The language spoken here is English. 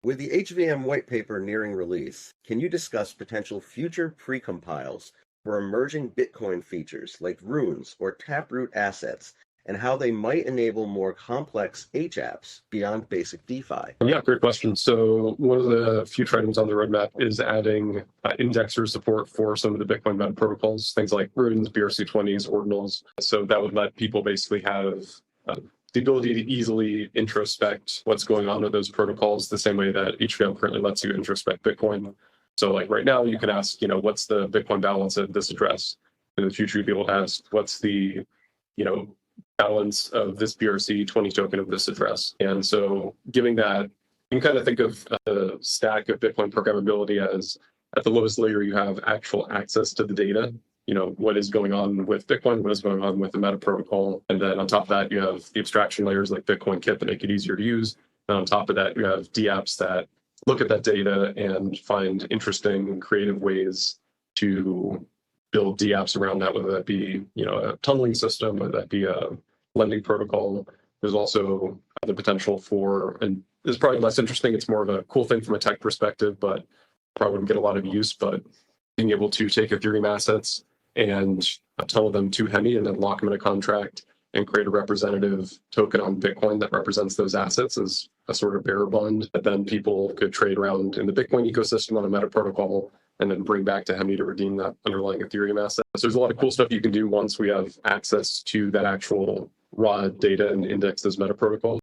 With the HVM white paper nearing release, can you discuss potential future precompiles for emerging Bitcoin features like runes or taproot assets and how they might enable more complex HApps beyond basic DeFi? Yeah, great question. So one of the future items on the roadmap is adding indexer support for some of the Bitcoin meta protocols, things like runes, BRC20s, ordinals. So that would let people basically have the ability to easily introspect what's going on with those protocols the same way that HVM currently lets you introspect Bitcoin. So like right now, you can ask, what's the Bitcoin balance at this address? In the future, you'd be able to ask, what's the, balance of this BRC20 token of this address? And so giving that, you can kind of think of the stack of Bitcoin programmability as at the lowest layer, you have actual access to the data. What is going on with Bitcoin, what is going on with the meta protocol. And then on top of that, you have the abstraction layers like Bitcoin Kit that make it easier to use. And on top of that, you have DApps that look at that data and find interesting, creative ways to build DApps around that, whether that be, a tunneling system, whether that be a lending protocol. There's also the potential for, and it's probably less interesting, it's more of a cool thing from a tech perspective, but probably wouldn't get a lot of use, but being able to take Ethereum assets and tunnel them to Hemi and then lock them in a contract and create a representative token on Bitcoin that represents those assets as a sort of bearer bond that then people could trade around in the Bitcoin ecosystem on a meta protocol and then bring back to Hemi to redeem that underlying Ethereum asset. So there's a lot of cool stuff you can do once we have access to that actual raw data and index those meta protocols.